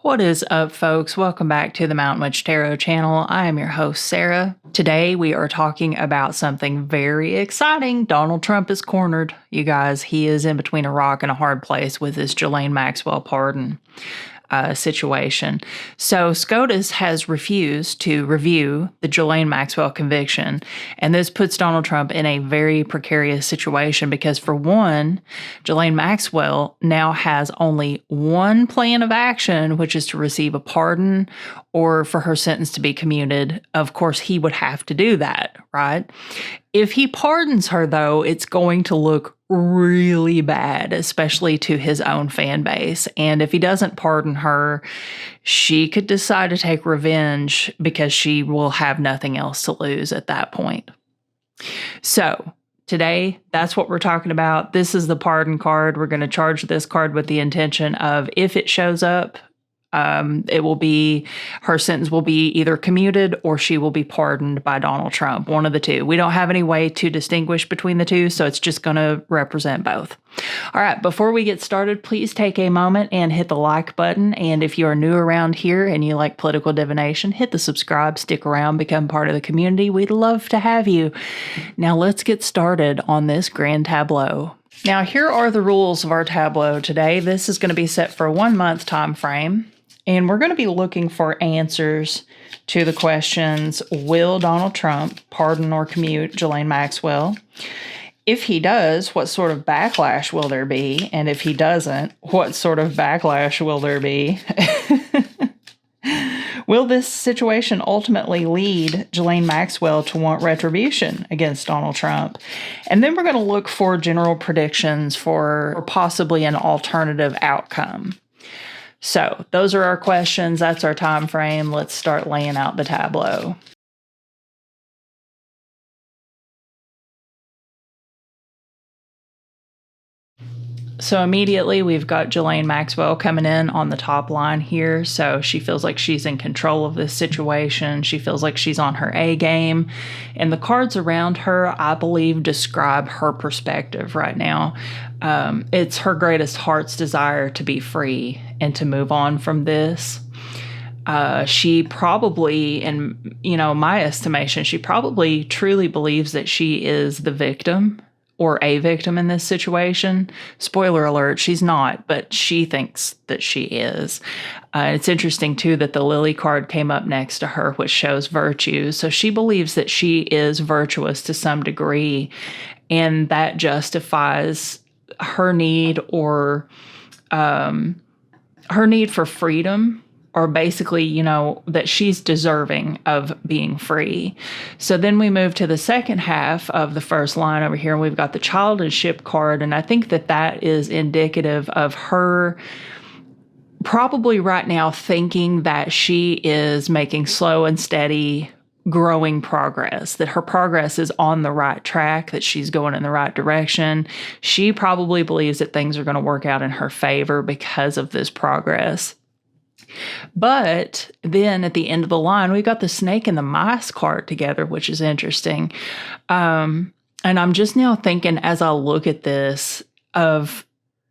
What is up, folks? Welcome back to the Mountain Witch Tarot channel. I am your host, Sarah. Today, we are talking about something very exciting. Donald Trump is cornered. You guys, he is in between a rock and a hard place with this Ghislaine Maxwell pardon situation. So SCOTUS has refused to review the Ghislaine Maxwell conviction, and this puts Donald Trump in a very precarious situation because, for one, Ghislaine Maxwell now has only one plan of action, which is to receive a pardon or for her sentence to be commuted. Of course, he would have to do that, right? If he pardons her, though, it's going to look really bad, especially to his own fan base. And if he doesn't pardon her, she could decide to take revenge because she will have nothing else to lose at that point. So today, that's what we're talking about. This is the pardon card. We're going to charge this card with the intention of, if it shows up, it will be, her sentence will be either commuted or she will be pardoned by Donald Trump, one of the two. We don't have any way to distinguish between the two, so it's just going to represent both. All right, before we get started, please take a moment and hit the like button. And if you are new around here and you like political divination, hit the subscribe, stick around, become part of the community. We'd love to have you. Now let's get started on this grand tableau. Now, here are the rules of our tableau today. This is going to be set for a 1 month time frame. And we're going to be looking for answers to the questions, will Donald Trump pardon or commute Ghislaine Maxwell? If he does, what sort of backlash will there be? And if he doesn't, what sort of backlash will there be? Will this situation ultimately lead Ghislaine Maxwell to want retribution against Donald Trump? And then we're going to look for general predictions for possibly an alternative outcome. So those are our questions. That's our time frame. Let's start laying out the tableau. So immediately we've got Ghislaine Maxwell coming in on the top line here. So she feels like she's in control of this situation. She feels like she's on her A game. And the cards around her, I believe, describe her perspective right now. It's her greatest heart's desire to be free and to move on from this. She probably, in my estimation, she probably truly believes that she is the victim or a victim in this situation. Spoiler alert, she's not, but she thinks that she is. It's interesting, too, that the Lily card came up next to her, which shows virtue. So she believes that she is virtuous to some degree, and that justifies her need or her need for freedom, or basically, that she's deserving of being free. So then we move to the second half of the first line over here, and we've got the childhoodship card, and I think that that is indicative of her probably right now thinking that she is making slow and steady growing progress, that her progress is on the right track, that she's going in the right direction. She probably believes that things are going to work out in her favor because of this progress. But then at the end of the line, we've got the snake and the mice card together, which is interesting. And I'm just now thinking, as I look at this, of,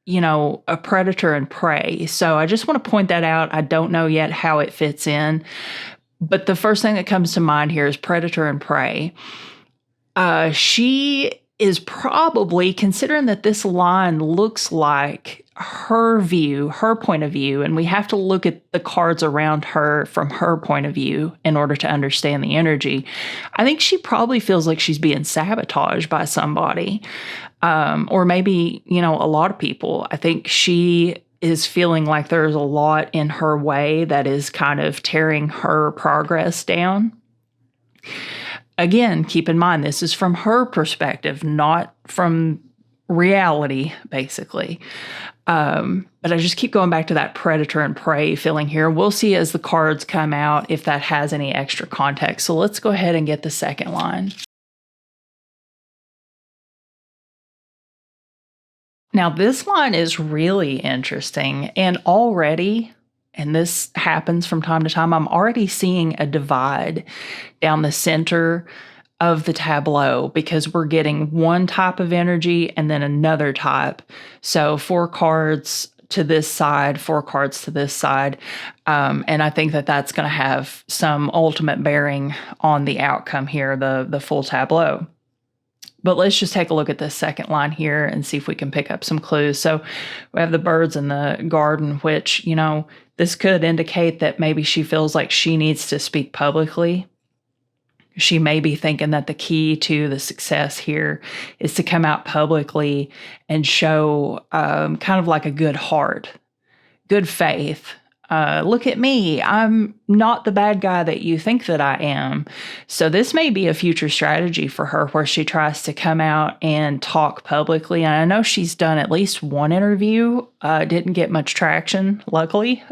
a predator and prey. So I just want to point that out. I don't know yet how it fits in. But the first thing that comes to mind here is predator and prey. She is probably, considering that this line looks like her view, her point of view, and we have to look at the cards around her from her point of view in order to understand the energy. I think she probably feels like she's being sabotaged by somebody, or maybe, a lot of people. I think she is feeling like there's a lot in her way that is kind of tearing her progress down. Again, keep in mind, this is from her perspective, not from reality, basically. But I just keep going back to that predator and prey feeling here. We'll see as the cards come out if that has any extra context. So let's go ahead and get the second line. Now, this line is really interesting, and already, and this happens from time to time, I'm already seeing a divide down the center of the tableau because we're getting one type of energy and then another type. So 4 cards to this side, 4 cards to this side. And I think that that's going to have some ultimate bearing on the outcome here, the full tableau. But let's just take a look at this second line here and see if we can pick up some clues. So we have the birds in the garden, which, this could indicate that maybe she feels like she needs to speak publicly. She may be thinking that the key to the success here is to come out publicly and show kind of like a good heart, good faith. Look at me. I'm not the bad guy that you think that I am. So this may be a future strategy for her where she tries to come out and talk publicly. And I know she's done at least one interview. Didn't get much traction, luckily.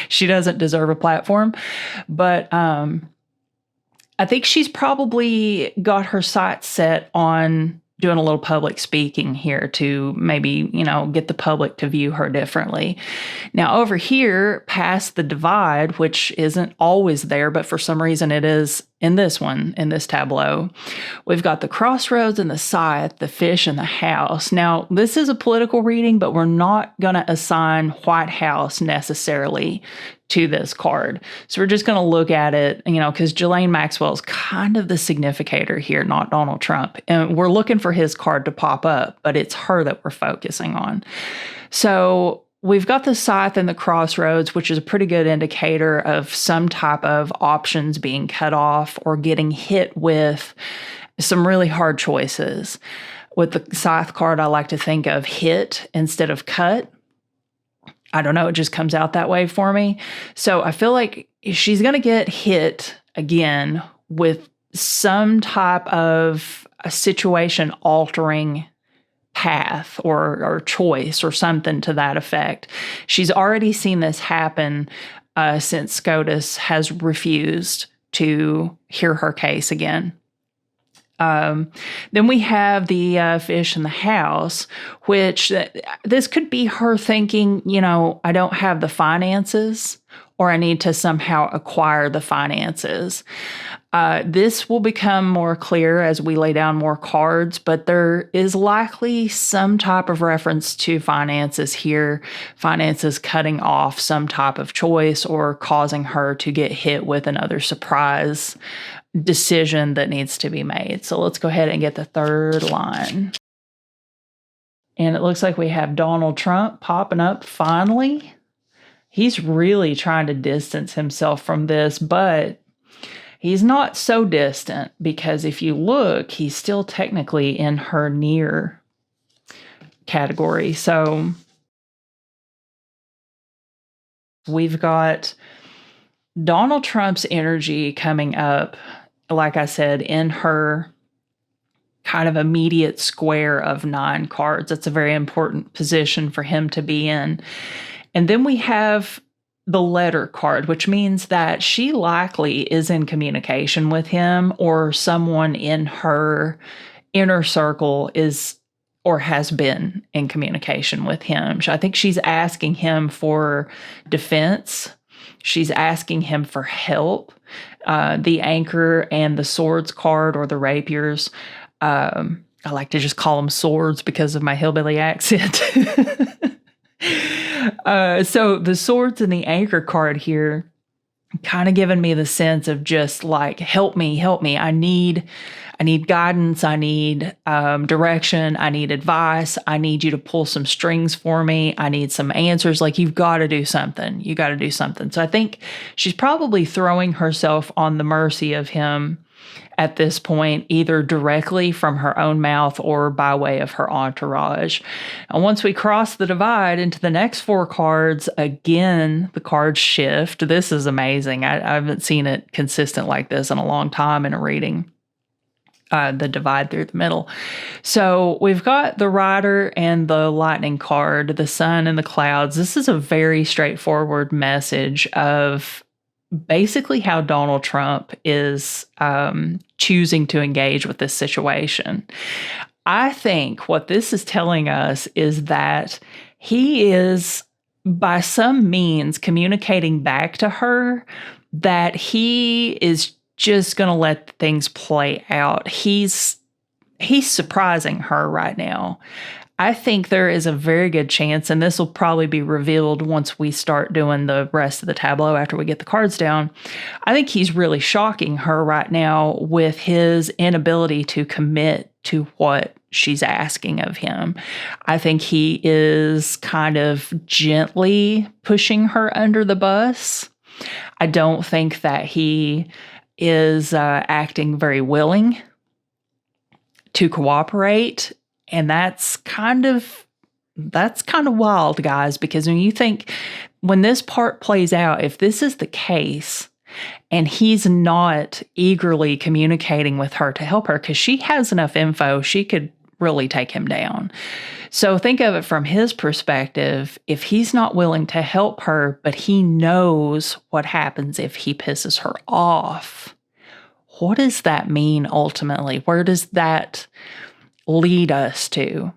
She doesn't deserve a platform. But I think she's probably got her sights set on doing a little public speaking here to maybe, get the public to view her differently. Now, over here, past the divide, which isn't always there, but for some reason it is in this one, in this tableau, we've got the crossroads and the scythe, the fish and the house. Now, this is a political reading, but we're not going to assign White House necessarily to this card. So we're just going to look at it, because Ghislaine Maxwell is kind of the significator here, not Donald Trump. And we're looking for his card to pop up, but it's her that we're focusing on. So we've got the scythe and the crossroads, which is a pretty good indicator of some type of options being cut off or getting hit with some really hard choices. With the scythe card, I like to think of hit instead of cut. I don't know, it just comes out that way for me. So I feel like she's going to get hit again with some type of a situation altering path or choice or something to that effect. She's already seen this happen since SCOTUS has refused to hear her case again. Then we have the fish in the house, which this could be her thinking, I don't have the finances or I need to somehow acquire the finances. This will become more clear as we lay down more cards, but there is likely some type of reference to finances here, finances cutting off some type of choice or causing her to get hit with another surprise decision that needs to be made. So let's go ahead and get the third line. And it looks like we have Donald Trump popping up finally. He's really trying to distance himself from this, but he's not so distant because if you look, he's still technically in her near category. So we've got Donald Trump's energy coming up, like I said, in her kind of immediate square of 9 cards. That's a very important position for him to be in. And then we have the letter card, which means that she likely is in communication with him or someone in her inner circle is or has been in communication with him. I think she's asking him for defense. She's asking him for help. The anchor and the swords card or the rapiers. I like to just call them swords because of my hillbilly accent. So the swords and the anchor card here kind of giving me the sense of just like, help me. I need guidance. I need direction. I need advice. I need you to pull some strings for me. I need some answers. Like, you've got to do something. You got to do something. So I think she's probably throwing herself on the mercy of him at this point, either directly from her own mouth or by way of her entourage. And once we cross the divide into the next 4 cards, again, the cards shift. This is amazing. I haven't seen it consistent like this in a long time in a reading. The divide through the middle. So we've got the rider and the lightning card, the sun and the clouds. This is a very straightforward message of basically how Donald Trump is choosing to engage with this situation. I think what this is telling us is that he is, by some means, communicating back to her that he is just going to let things play out. He's surprising her right now. I think there is a very good chance, and this will probably be revealed once we start doing the rest of the tableau after we get the cards down. I think he's really shocking her right now with his inability to commit to what she's asking of him. I think he is kind of gently pushing her under the bus. I don't think that he is acting very willing to cooperate. And that's kind of wild, guys, because when this part plays out, if this is the case and he's not eagerly communicating with her to help her, because she has enough info, she could really take him down. So think of it from his perspective. If he's not willing to help her, but he knows what happens if he pisses her off, what does that mean ultimately? Where does that lead us to?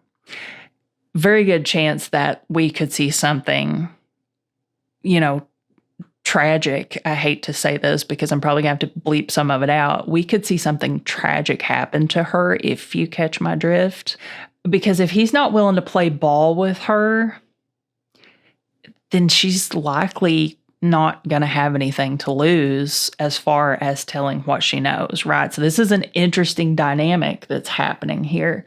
Very good chance that we could see something, tragic. I hate to say this because I'm probably going to have to bleep some of it out. We could see something tragic happen to her, if you catch my drift. Because if he's not willing to play ball with her, then she's likely not going to have anything to lose as far as telling what she knows, right? So this is an interesting dynamic that's happening here.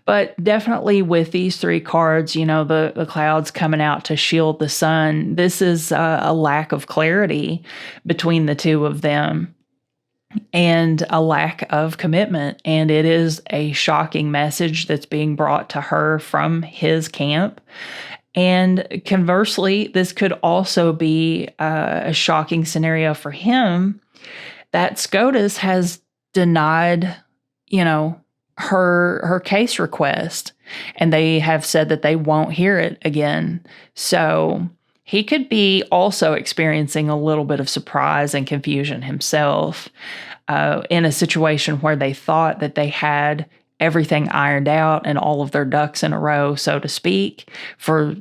But definitely with these three cards, the clouds coming out to shield the sun, this is a lack of clarity between the two of them and a lack of commitment. And it is a shocking message that's being brought to her from his camp. And conversely, this could also be a shocking scenario for him that SCOTUS has denied, her case request, and they have said that they won't hear it again. So he could be also experiencing a little bit of surprise and confusion himself in a situation where they thought that they had everything ironed out and all of their ducks in a row, so to speak, for,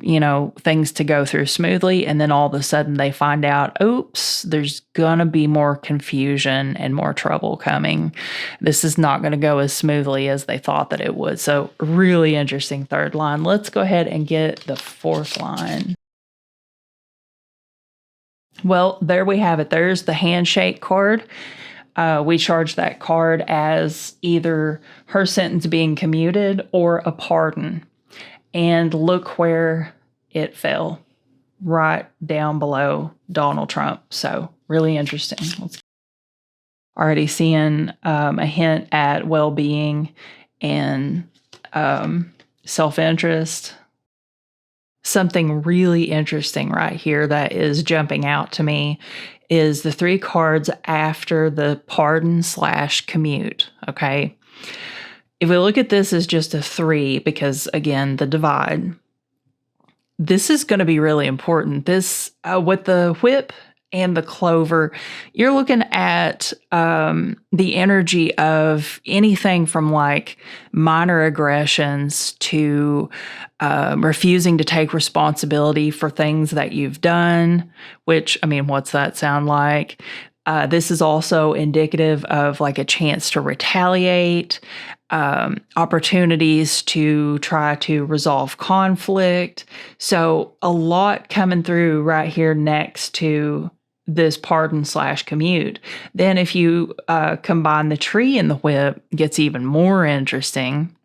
things to go through smoothly. And then all of a sudden they find out, oops, there's going to be more confusion and more trouble coming. This is not going to go as smoothly as they thought that it would. So really interesting third line. Let's go ahead and get the fourth line. Well, there we have it. There's the handshake card. We charge that card as either her sentence being commuted or a pardon. And look where it fell, right down below Donald Trump. So really interesting. Already seeing a hint at well-being and self-interest. Something really interesting right here that is jumping out to me is the three cards after the pardon/commute, okay? If we look at this as just a 3, because again, the divide, this is going to be really important. This, with the whip and the clover, you're looking at the energy of anything from like minor aggressions to refusing to take responsibility for things that you've done, which, what's that sound like? This is also indicative of like a chance to retaliate, opportunities to try to resolve conflict. So a lot coming through right here next to this pardon/commute. Then if you combine the tree and the whip, it gets even more interesting,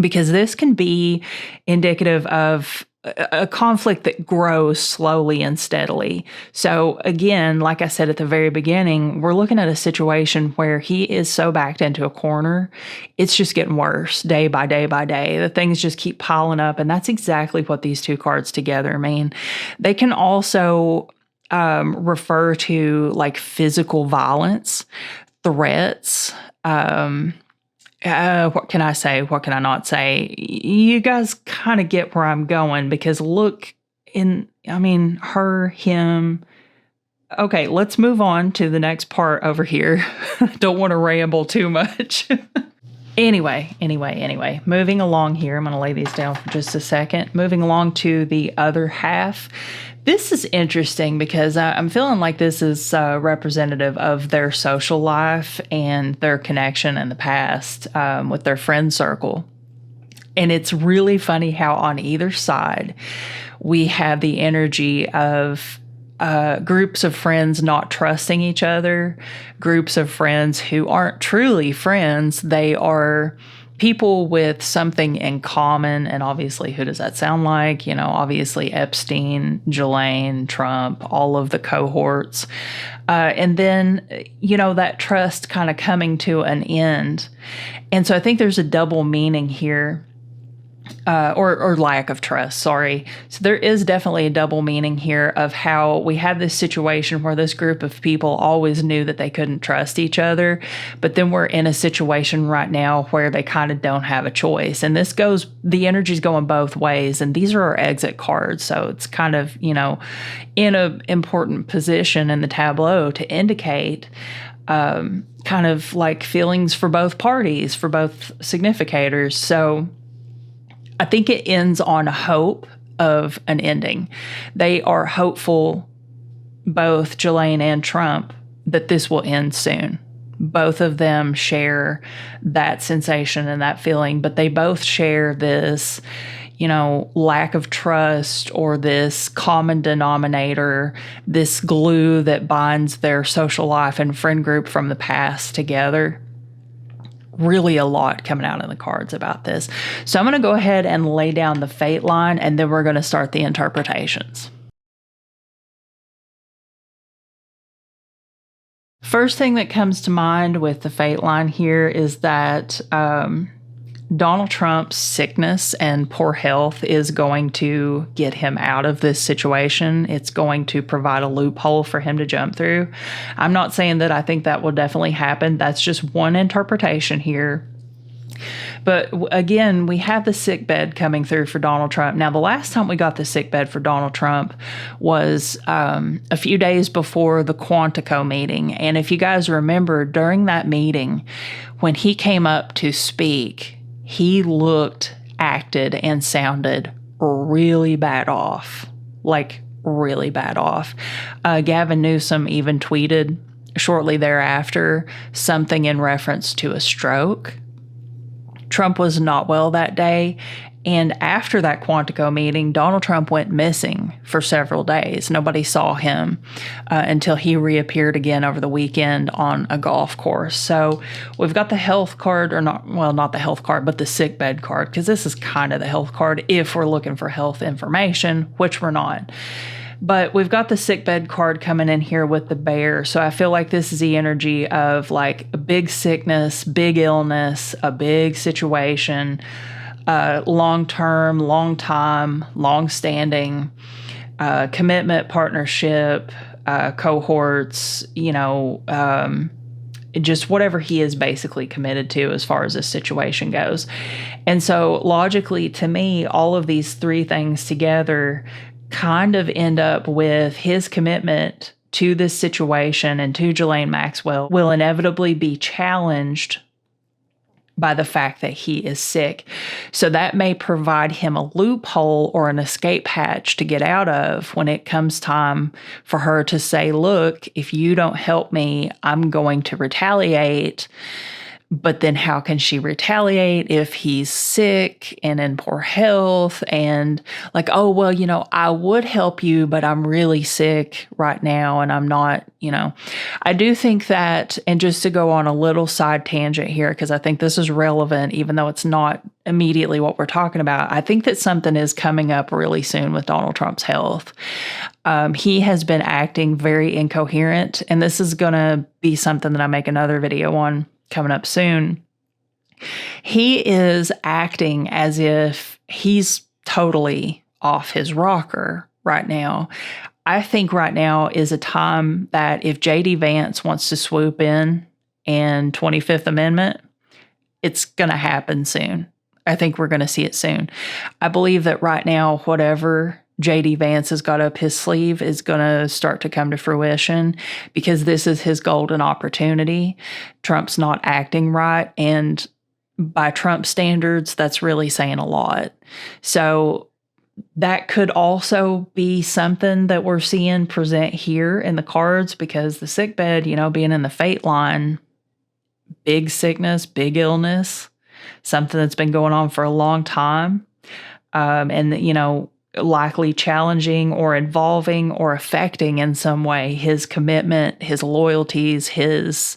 because this can be indicative of a conflict that grows slowly and steadily. So again, like I said at the very beginning, we're looking at a situation where he is so backed into a corner, it's just getting worse day by day by day. The things just keep piling up, and that's exactly what these two cards together mean. They can also refer to like physical violence, threats. What can I say? What can I not say? You guys kind of get where I'm going, because look her, him. Okay, let's move on to the next part over here. Don't want to ramble too much. Anyway, moving along here. I'm going to lay these down for just a second. Moving along to the other half. This is interesting because I'm feeling like this is representative of their social life and their connection in the past with their friend circle. And it's really funny how on either side we have the energy of groups of friends not trusting each other, groups of friends who aren't truly friends. They are people with something in common. And obviously, who does that sound like? Obviously Epstein, Ghislaine, Trump, all of the cohorts. And then, that trust kind of coming to an end. And so I think there's a double meaning here. Or lack of trust, sorry. So there is definitely a double meaning here of how we had this situation where this group of people always knew that they couldn't trust each other, but then we're in a situation right now where they kind of don't have a choice. And the energy's going both ways, and these are our exit cards. So it's kind of, in an important position in the tableau to indicate kind of like feelings for both parties, for both significators. So I think it ends on hope of an ending. They are hopeful, both Ghislaine and Trump, that this will end soon. Both of them share that sensation and that feeling, but they both share this, lack of trust, or this common denominator, this glue that binds their social life and friend group from the past together. Really a lot coming out in the cards about this. So I'm going to go ahead and lay down the fate line, and then we're going to start the interpretations. First thing that comes to mind with the fate line here is that Donald Trump's sickness and poor health is going to get him out of this situation. It's going to provide a loophole for him to jump through. I'm not saying that I think that will definitely happen. That's just one interpretation here. But again, we have the sick bed coming through for Donald Trump. Now, the last time we got the sick bed for Donald Trump was a few days before the Quantico meeting. And if you guys remember, during that meeting, when he came up to speak, he looked, acted, and sounded really bad off. Like, really bad off. Gavin Newsom even tweeted shortly thereafter something in reference to a stroke. Trump was not well that day. And after that Quantico meeting, Donald Trump went missing for several days. Nobody saw him until he reappeared again over the weekend on a golf course. So we've got the health card, or not the health card, but the sick bed card, because this is kind of the health card if we're looking for health information, which we're not. But we've got the sick bed card coming in here with the bear. So I feel like this is the energy of like a big sickness, big illness, a big situation, long-term, long-time, long-standing, commitment, partnership, cohorts, just whatever he is basically committed to as far as this situation goes. And so logically, to me, all of these three things together kind of end up with his commitment to this situation and to Ghislaine Maxwell will inevitably be challenged by the fact that he is sick. So that may provide him a loophole or an escape hatch to get out of when it comes time for her to say, look, if you don't help me, I'm going to retaliate. But then how can she retaliate if he's sick and in poor health and like, oh, well, I would help you, but I'm really sick right now and I'm not, I do think that, and just to go on a little side tangent here, because I think this is relevant, even though it's not immediately what we're talking about, I think that something is coming up really soon with Donald Trump's health. He has been acting very incoherent, and this is going to be something that I make another video on coming up soon. He is acting as if he's totally off his rocker right now. I think right now is a time that if J.D. Vance wants to swoop in and 25th Amendment, it's going to happen soon. I think we're going to see it soon. I believe that right now, whatever J.D. Vance has got up his sleeve is going to start to come to fruition because this is his golden opportunity. Trump's not acting right. And by Trump standards, that's really saying a lot. So that could also be something that we're seeing present here in the cards because the sick bed, being in the fate line, big sickness, big illness. something that's been going on for a long time, and, likely challenging or involving or affecting in some way his commitment, his loyalties, his,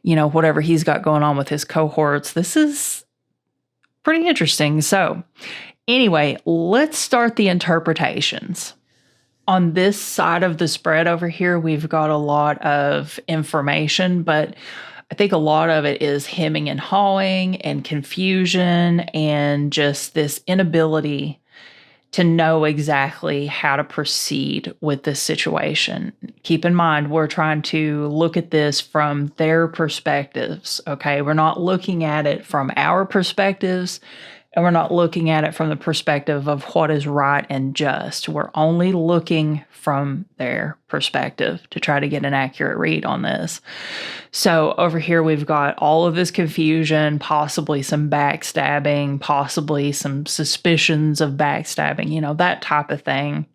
whatever he's got going on with his cohorts. This is pretty interesting. So anyway, let's start the interpretations. On this side of the spread over here, we've got a lot of information, but I think a lot of it is hemming and hawing and confusion and just this inability to know exactly how to proceed with this situation. Keep in mind, we're trying to look at this from their perspectives, okay? We're not looking at it from our perspectives, and we're not looking at it from the perspective of what is right and just. We're only looking from their perspective to try to get an accurate read on this. So over here, we've got all of this confusion, possibly some backstabbing, possibly some suspicions of backstabbing, that type of thing.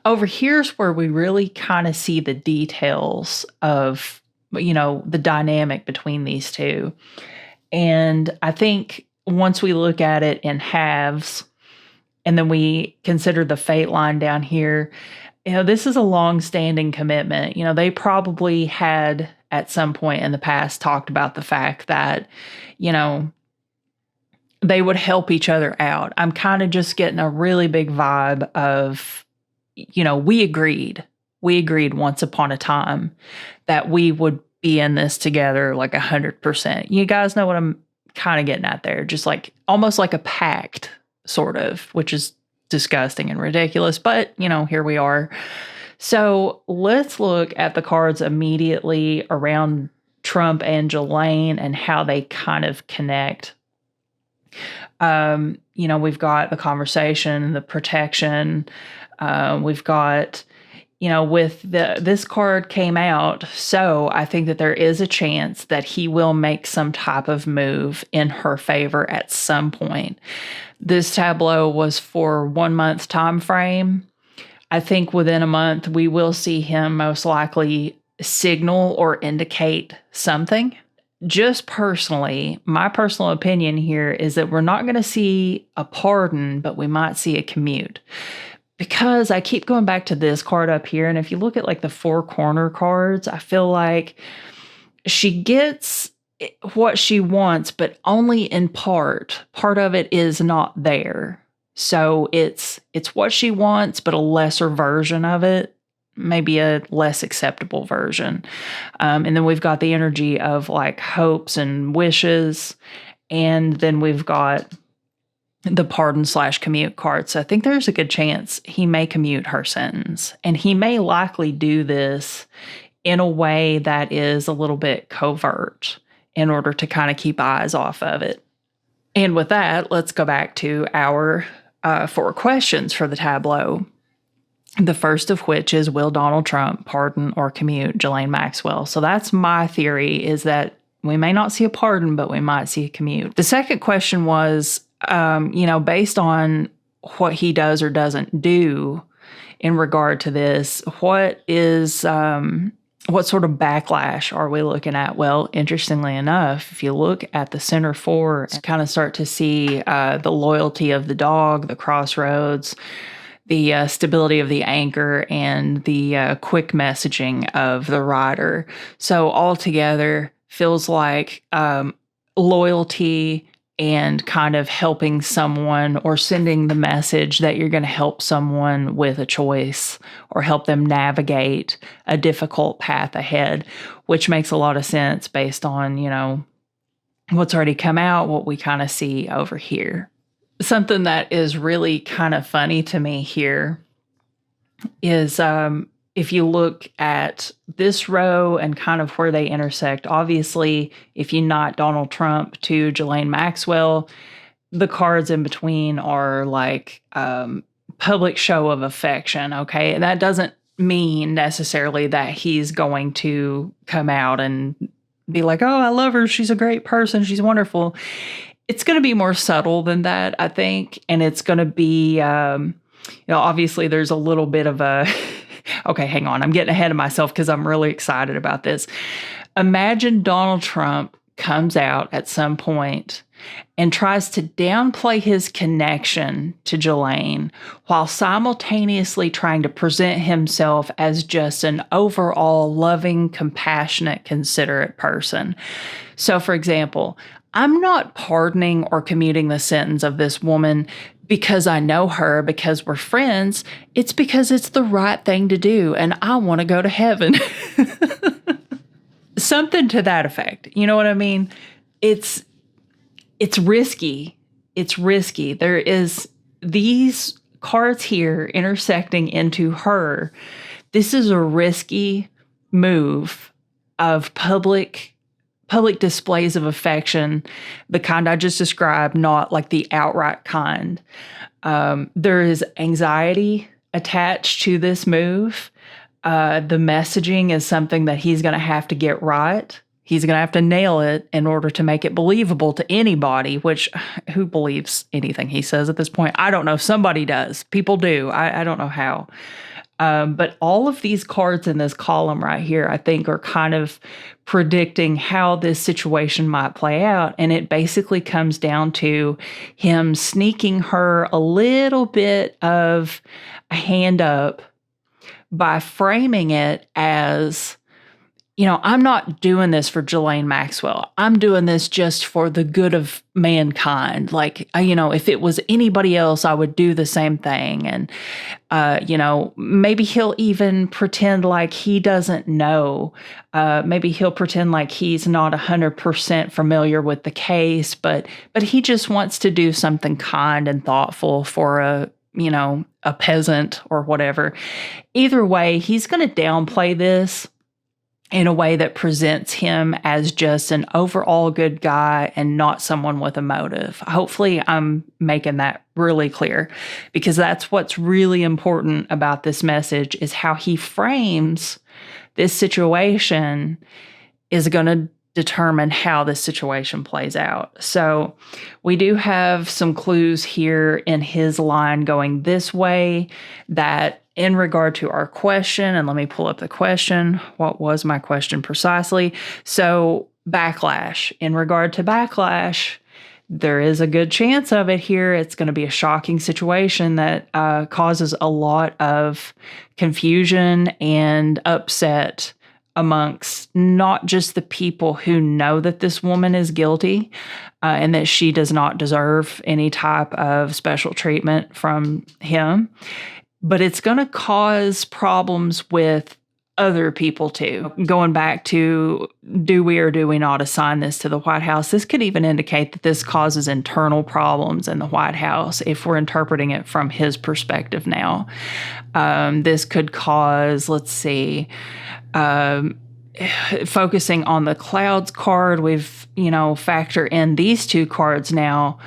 Over here's where we really kind of see the details of, the dynamic between these two. And I think once we look at it in halves, and then we consider the fate line down here, this is a long-standing commitment. They probably had at some point in the past talked about the fact that, they would help each other out. I'm kind of just getting a really big vibe of, we agreed once upon a time that we would be in this together like 100%. You guys know what I'm kind of getting at there, just like almost like a pact, sort of, which is disgusting and ridiculous, but here we are. So let's look at the cards immediately around Trump and Jelaine and how they kind of connect. We've got the conversation, the protection. We've got, with this card came out, so I think that there is a chance that he will make some type of move in her favor at some point. This tableau was for 1 month time frame. I think within a month we will see him most likely signal or indicate something. Just personally, my personal opinion here is that we're not going to see a pardon, but we might see a commute. Because I keep going back to this card up here, and if you look at like the four corner cards, I feel like she gets what she wants, but only in part. Part of it is not there. So it's what she wants, but a lesser version of it, maybe a less acceptable version. And then we've got the energy of like hopes and wishes, and then we've got the pardon/commute card. So I think there's a good chance he may commute her sentence, and he may likely do this in a way that is a little bit covert in order to kind of keep eyes off of it. And with that, let's go back to our 4 questions for the tableau. The first of which is, will Donald Trump pardon or commute Jelaine Maxwell? So that's my theory, is that we may not see a pardon, but we might see a commute. The second question was, based on what he does or doesn't do in regard to this, what sort of backlash are we looking at? Well, interestingly enough, if you look at the center 4, you kind of start to see the loyalty of the dog, the crossroads, the stability of the anchor, and the quick messaging of the rider. So altogether, feels like loyalty and kind of helping someone or sending the message that you're going to help someone with a choice or help them navigate a difficult path ahead, which makes a lot of sense based on, what's already come out, what we kind of see over here. Something that is really kind of funny to me here is if you look at this row and kind of where they intersect, obviously, if you knot Donald Trump to Jelaine Maxwell, the cards in between are like public show of affection, okay? And that doesn't mean necessarily that he's going to come out and be like, oh, I love her, she's a great person, she's wonderful. It's going to be more subtle than that, I think. And it's going to be, obviously there's a little bit of a... Okay, hang on. I'm getting ahead of myself because I'm really excited about this. Imagine Donald Trump comes out at some point and tries to downplay his connection to Jelaine while simultaneously trying to present himself as just an overall loving, compassionate, considerate person. So, for example, I'm not pardoning or commuting the sentence of this woman because I know her, because we're friends. It's because it's the right thing to do, and I want to go to heaven. Something to that effect. You know what I mean? It's risky. It's risky. There is these cards here intersecting into her. This is a risky move of public displays of affection, the kind I just described, not like the outright kind. There is anxiety attached to this move. The messaging is something that he's going to have to get right. He's going to have to nail it in order to make it believable to anybody, which who believes anything he says at this point? I don't know. Somebody does. People do. I don't know how. But all of these cards in this column right here, I think, are kind of predicting how this situation might play out. And it basically comes down to him sneaking her a little bit of a hand up by framing it as, I'm not doing this for Jelaine Maxwell. I'm doing this just for the good of mankind. Like, if it was anybody else, I would do the same thing. And, maybe he'll even pretend like he doesn't know. Maybe he'll pretend like he's not 100% familiar with the case, but he just wants to do something kind and thoughtful for a peasant or whatever. Either way, he's going to downplay this in a way that presents him as just an overall good guy and not someone with a motive. Hopefully, I'm making that really clear, because that's what's really important about this message, is how he frames this situation is going to determine how this situation plays out. So we do have some clues here in his line going this way, that in regard to our question, and let me pull up the question. What was my question precisely? So backlash. In regard to backlash, there is a good chance of it here. It's going to be a shocking situation that causes a lot of confusion and upset amongst not just the people who know that this woman is guilty and that she does not deserve any type of special treatment from him, but it's going to cause problems with other people too. Going back to, do we or do we not assign this to the White House? This could even indicate that this causes internal problems in the White House if we're interpreting it from his perspective now. This could cause, let's see, focusing on the clouds card, we've, factor in these two cards now.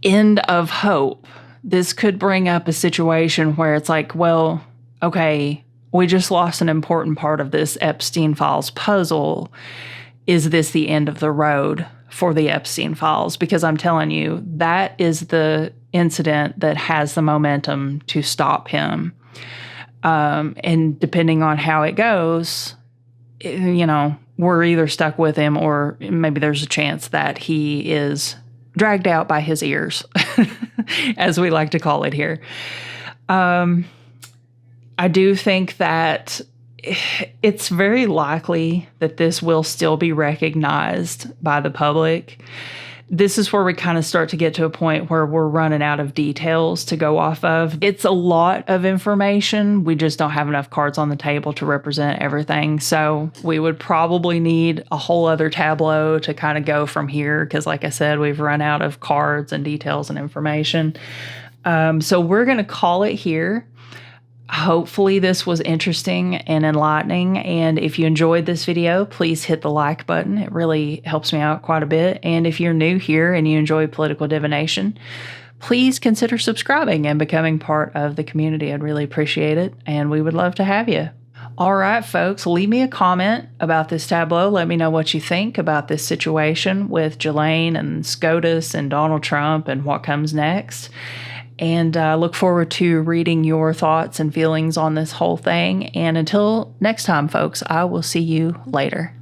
End of hope. This could bring up a situation where it's like, well, okay, we just lost an important part of this Epstein Files puzzle. Is this the end of the road for the Epstein Files? Because I'm telling you, that is the incident that has the momentum to stop him. And depending on how it goes, we're either stuck with him, or maybe there's a chance that he is dragged out by his ears, as we like to call it here. I do think that it's very likely that this will still be recognized by the public. This is where we kind of start to get to a point where we're running out of details to go off of. It's a lot of information. We just don't have enough cards on the table to represent everything. So we would probably need a whole other tableau to kind of go from here, because like I said, we've run out of cards and details and information. So we're going to call it here. Hopefully this was interesting and enlightening, and if you enjoyed this video, please hit the like button. It really helps me out quite a bit. And if you're new here and you enjoy political divination, please consider subscribing and becoming part of the community. I'd really appreciate it, and we would love to have you. All right, folks, leave me a comment about this tableau. Let me know what you think about this situation with Jelaine and SCOTUS and Donald Trump and what comes next. And look forward to reading your thoughts and feelings on this whole thing. And until next time, folks, I will see you later.